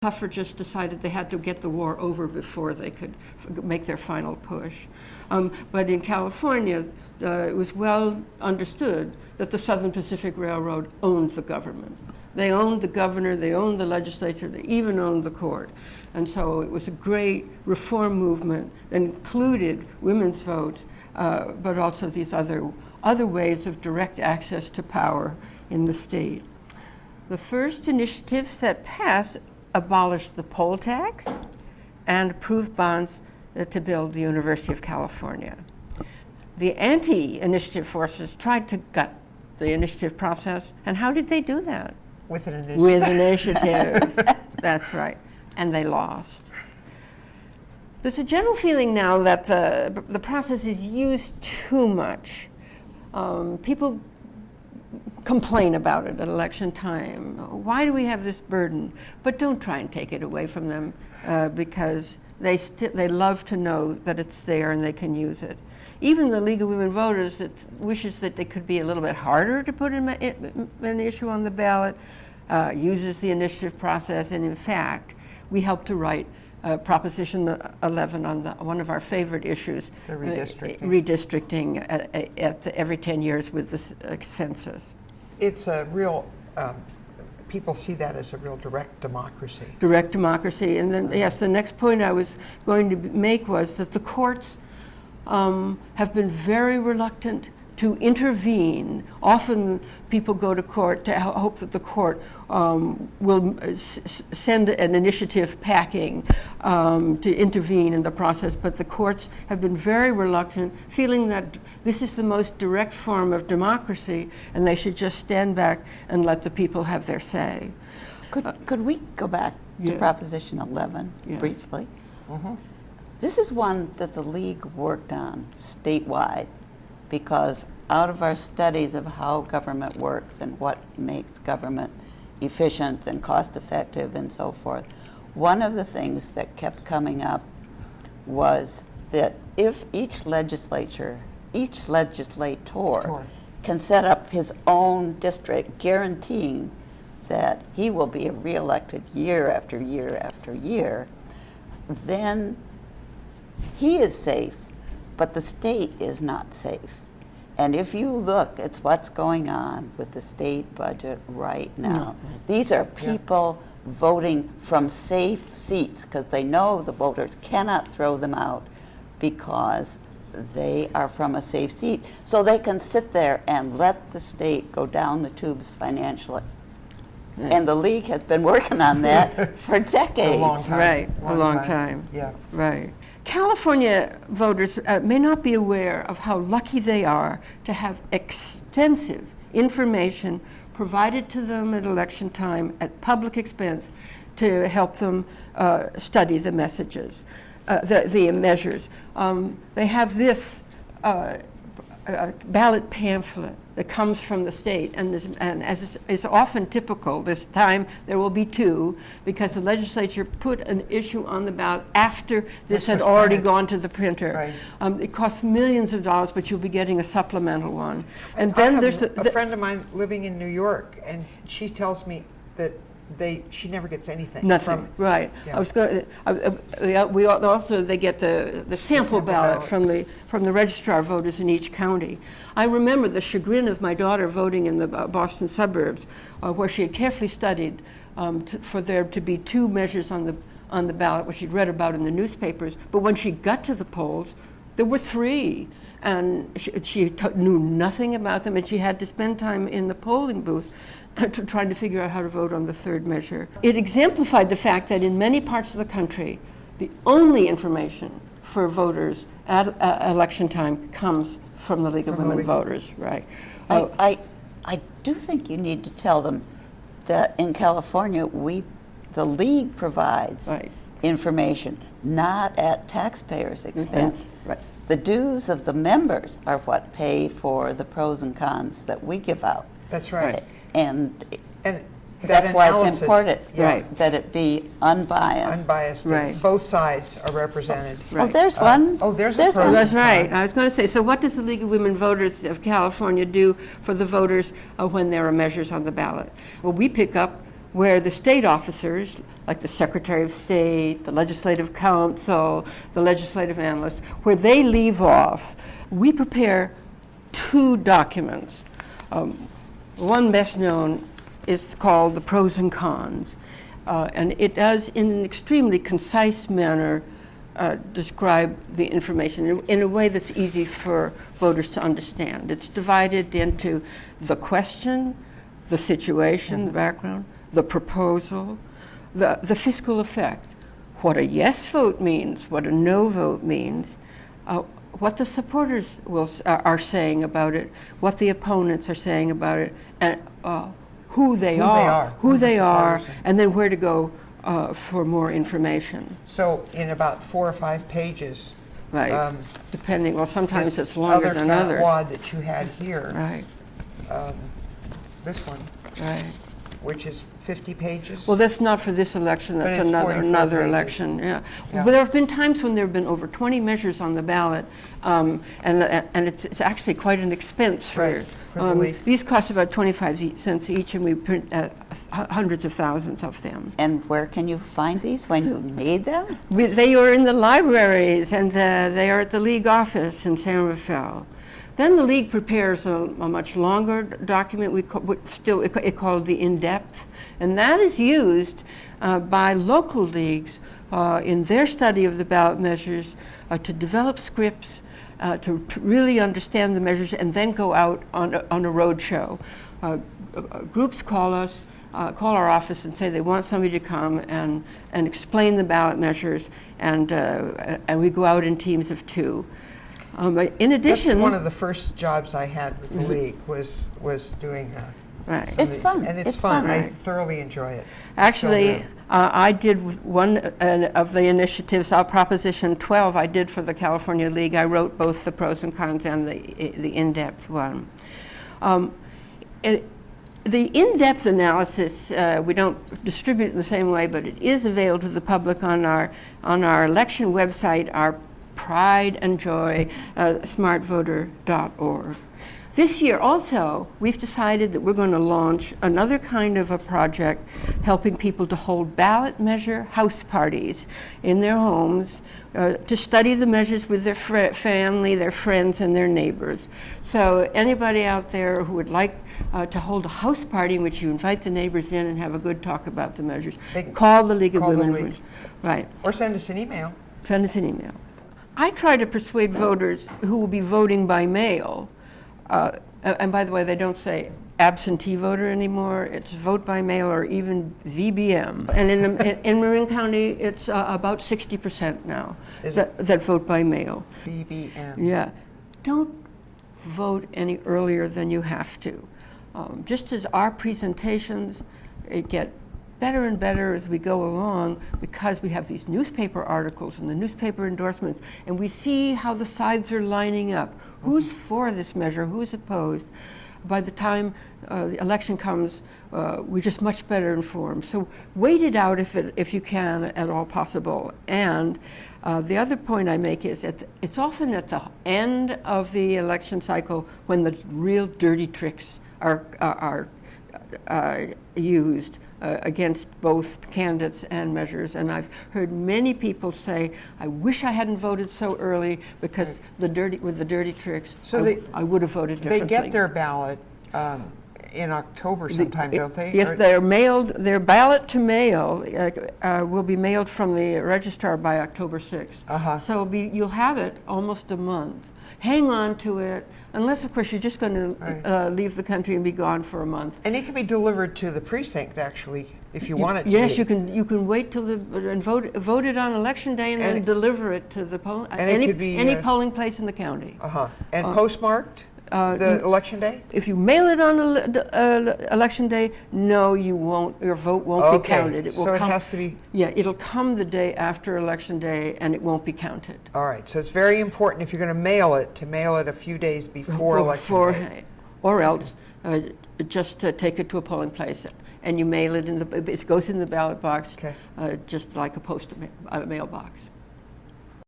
suffragists decided they had to get the war over before they could make their final push. But in California, it was well understood that the Southern Pacific Railroad owned the government. They owned the governor, they owned the legislature, they even owned the court. And so it was a great reform movement that included women's vote, but also these other ways of direct access to power in the state. The first initiatives that passed abolished the poll tax and approved bonds to build the University of California. The anti-initiative forces tried to gut the initiative process, and how did they do that? With an initiative. With initiative. That's right. And they lost. There's a general feeling now that the process is used too much. People complain about it at election time. Why do we have this burden? But don't try and take it away from them because they love to know that it's there and they can use it. Even the League of Women Voters that wishes that they could be a little bit harder to put an issue on the ballot, uses the initiative process, and in fact, we helped to write Proposition 11 on one of our favorite issues, the redistricting, at every 10 years with the census. It's a real, people see that as a real direct democracy. Direct democracy, and then yes, the next point I was going to make was that the courts have been very reluctant to intervene. Often people go to court to hope that the court will send an initiative packing to intervene in the process, but the courts have been very reluctant, feeling that this is the most direct form of democracy and they should just stand back and let the people have their say. Could we go back to Yes. Proposition 11 Yes. briefly? Mm-hmm. This is one that the League worked on statewide because out of our studies of how government works and what makes government efficient and cost-effective and so forth, one of the things that kept coming up was that if each legislator can set up his own district, guaranteeing that he will be reelected year after year after year, then he is safe, but the state is not safe. And if you look at what's going on with the state budget right now, these are people voting from safe seats because they know the voters cannot throw them out because they are from a safe seat. So they can sit there and let the state go down the tubes financially. And the League has been working on that for decades. A long time. Right, a long time. Yeah. Right. California voters may not be aware of how lucky they are to have extensive information provided to them at election time at public expense to help them study the messages, the measures. They have this ballot pamphlet that comes from the state, and as is often typical, this time there will be two, because the legislature put an issue on the ballot after this had already gone to the printer. Right. It costs millions of dollars, but you'll be getting a supplemental one. And I then have there's a friend of mine living in New York, and she tells me that she never gets anything. Nothing, right. Yeah. I was going. We also they get the sample ballot from the registrar voters in each county. I remember the chagrin of my daughter voting in the Boston suburbs, where she had carefully studied for there to be two measures on the ballot, which she'd read about in the newspapers. But when she got to the polls, there were three, and she knew nothing about them, and she had to spend time in the polling booth trying to figure out how to vote on the third measure. It exemplified the fact that in many parts of the country, the only information for voters at election time comes from the League of Women Voters, right? I do think you need to tell them that in California, the League provides information, not at taxpayers' expense. Right. The dues of the members are what pay for the pros and cons that we give out. That's right. And that's why it's important, right, that it be unbiased. Unbiased. Right. Both sides are represented. Oh, there's one. There's one. That's right. I was going to say, so what does the League of Women Voters of California do for the voters when there are measures on the ballot? Well, we pick up where the state officers, like the Secretary of State, the Legislative Council, the legislative analyst, where they leave off, we prepare 2 documents. One best known is called the pros and cons, and it does, in an extremely concise manner, describe the information in a way that's easy for voters to understand. It's divided into the question, the situation, the background, the proposal, the fiscal effect, what a yes vote means, what a no vote means, what the supporters are saying about it, what the opponents are saying about it, and who they are, and then where to go for more information. So in about 4 or 5 pages. Right. Depending. Well, sometimes it's longer than others. Other fat wad that you had here. Right. This one. Right. Which is 50 pages. Well, that's not for this election. That's another election. Yeah. But there have been times when there have been over 20 measures on the ballot, and it's actually quite an expense for the league. These cost about 25 cents each, and we print hundreds of thousands of them. And where can you find these when you need them? They are in the libraries, and they are at the league office in San Rafael. Then the league prepares a much longer document we call the in-depth, and that is used by local leagues in their study of the ballot measures to develop scripts, to really understand the measures, and then go out on a road show. Groups call us, call our office and say they want somebody to come and explain the ballot measures, and we go out in teams of 2. In addition, that's one of the first jobs I had with the league was doing right. It's fun, and it's fun. Right. I thoroughly enjoy it. Actually, I did one of the initiatives, Proposition 12. I did for the California League. I wrote both the pros and cons and the in-depth one. The in-depth analysis we don't distribute in the same way, but it is available to the public on our election website, our Pride and Joy, smartvoter.org. This year also, we've decided that we're going to launch another kind of a project helping people to hold ballot measure house parties in their homes to study the measures with their family, their friends, and their neighbors. So anybody out there who would like to hold a house party in which you invite the neighbors in and have a good talk about the measures, call the League of Women. Right. Or send us an email. Send us an email. I try to persuade voters who will be voting by mail, and by the way, they don't say absentee voter anymore. It's vote by mail or even VBM. And in Marin County, it's about 60% now that vote by mail. VBM. Yeah. Don't vote any earlier than you have to. Just as our presentations get better and better as we go along, because we have these newspaper articles and the newspaper endorsements, and we see how the sides are lining up. Who's for this measure? Who's opposed? By the time the election comes, we're just much better informed. So wait it out if you can at all possible. And the other point I make is that it's often at the end of the election cycle when the real dirty tricks are used against both candidates and measures. And I've heard many people say, I wish I hadn't voted so early because with the dirty tricks, so I would have voted differently. They get their ballot in October sometime, don't they? Yes, they're mailed. Their ballot to mail will be mailed from the registrar by October 6th. So you'll have it almost a month. Hang on to it. Unless, of course, you're just going to leave the country and be gone for a month. And it can be delivered to the precinct, actually, if you want it to. Yes, you can wait till and vote it on election day and then deliver it to the any polling place in the county. And postmarked the election day. If you mail it on election day, no, you won't. Your vote won't be counted. It has to be. Yeah, it'll come the day after election day, and it won't be counted. All right. So it's very important if you're going to mail it a few days before election day, or else just take it to a polling place. And you mail it it goes in the ballot box, just like a mailbox.